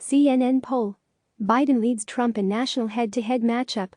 CNN poll. Biden leads Trump in national head-to-head matchup.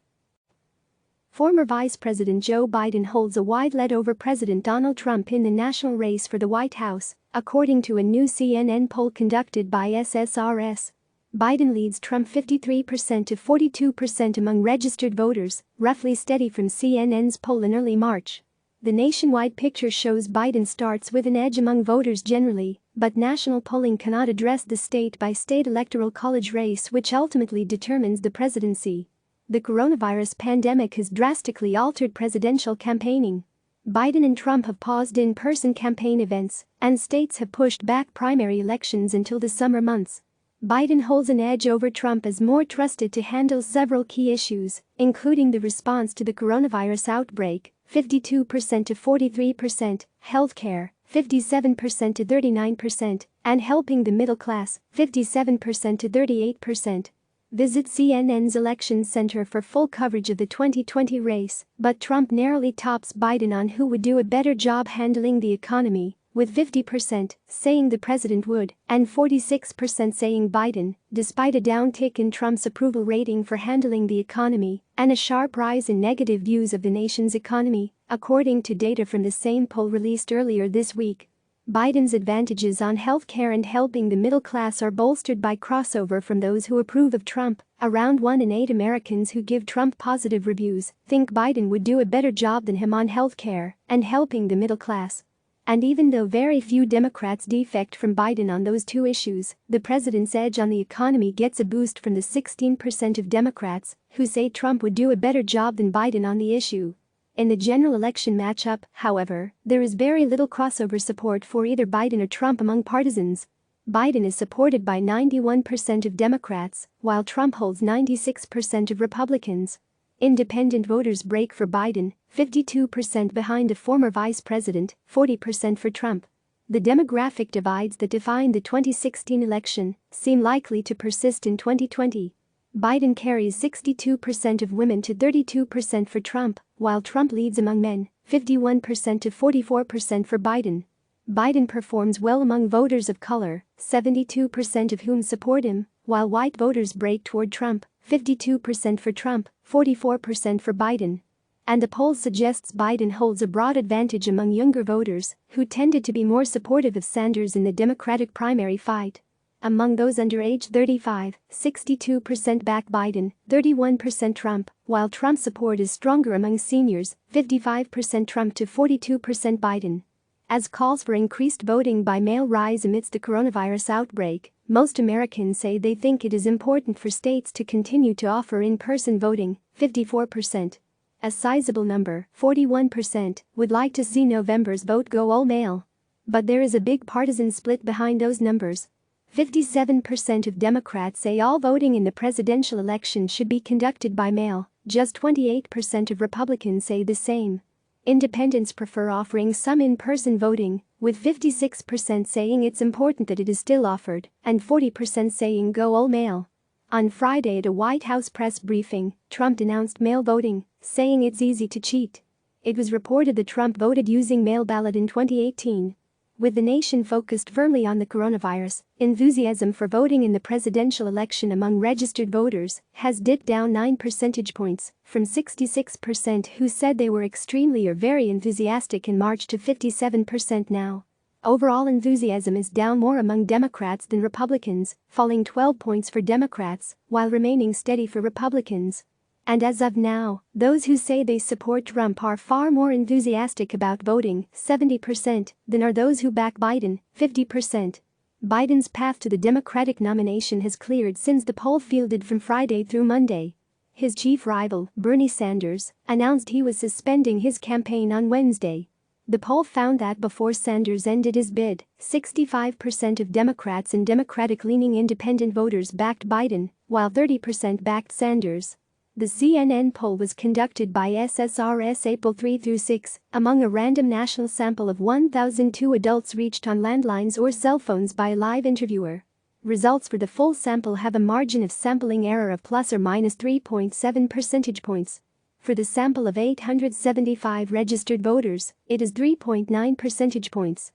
Former Vice President Joe Biden holds a wide lead over President Donald Trump in the national race for the White House, according to a new CNN poll conducted by SSRS. Biden leads Trump 53% to 42% among registered voters, roughly steady from CNN's poll in early March. The nationwide picture shows Biden starts with an edge among voters generally, but national polling cannot address the state-by-state electoral college race which ultimately determines the presidency. The coronavirus pandemic has drastically altered presidential campaigning. Biden and Trump have paused in-person campaign events, and states have pushed back primary elections until the summer months. Biden holds an edge over Trump as more trusted to handle several key issues, including the response to the coronavirus outbreak, 52% to 43%, healthcare, 57% to 39%, and helping the middle class, 57% to 38%. Visit CNN's Election Center for full coverage of the 2020 race, but Trump narrowly tops Biden on who would do a better job handling the economy, with 50% saying the president would and 46% saying Biden, despite a downtick in Trump's approval rating for handling the economy and a sharp rise in negative views of the nation's economy, according to data from the same poll released earlier this week. Biden's advantages on healthcare and helping the middle class are bolstered by crossover from those who approve of Trump. Around 1 in 8 Americans who give Trump positive reviews think Biden would do a better job than him on healthcare and helping the middle class. And even though very few Democrats defect from Biden on those two issues, the president's edge on the economy gets a boost from the 16% of Democrats who say Trump would do a better job than Biden on the issue. In the general election matchup, however, there is very little crossover support for either Biden or Trump among partisans. Biden is supported by 91% of Democrats, while Trump holds 96% of Republicans. Independent voters break for Biden, 52% behind the former vice president, 40% for Trump. The demographic divides that defined the 2016 election seem likely to persist in 2020. Biden carries 62% of women to 32% for Trump, while Trump leads among men, 51% to 44% for Biden. Biden performs well among voters of color, 72% of whom support him, while white voters break toward Trump, 52% for Trump, 44% for Biden. And the poll suggests Biden holds a broad advantage among younger voters, who tended to be more supportive of Sanders in the Democratic primary fight. Among those under age 35, 62% back Biden, 31% Trump, while Trump support is stronger among seniors, 55% Trump to 42% Biden. As calls for increased voting by mail rise amidst the coronavirus outbreak, most Americans say they think it is important for states to continue to offer in-person voting, 54%. A sizable number, 41%, would like to see November's vote go all mail. But there is a big partisan split behind those numbers. 57% of Democrats say all voting in the presidential election should be conducted by mail, just 28% of Republicans say the same. Independents prefer offering some in-person voting, with 56% saying it's important that it is still offered, and 40% saying go all mail. On Friday at a White House press briefing, Trump denounced mail voting, saying it's easy to cheat. It was reported that Trump voted using mail ballot in 2018. With the nation focused firmly on the coronavirus, enthusiasm for voting in the presidential election among registered voters has dipped down 9 percentage points, from 66% who said they were extremely or very enthusiastic in March to 57% now. Overall enthusiasm is down more among Democrats than Republicans, falling 12 points for Democrats while remaining steady for Republicans. And as of now, those who say they support Trump are far more enthusiastic about voting, 70%, than are those who back Biden, 50%. Biden's path to the Democratic nomination has cleared since the poll fielded from Friday through Monday. His chief rival, Bernie Sanders, announced he was suspending his campaign on Wednesday. The poll found that before Sanders ended his bid, 65% of Democrats and Democratic-leaning independent voters backed Biden, while 30% backed Sanders. The CNN poll was conducted by SSRS April 3 through 6 among a random national sample of 1,002 adults reached on landlines or cell phones by a live interviewer. Results for the full sample have a margin of sampling error of plus or minus 3.7 percentage points. For the sample of 875 registered voters, it is 3.9 percentage points.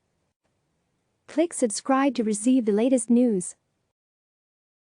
Click subscribe to receive the latest news.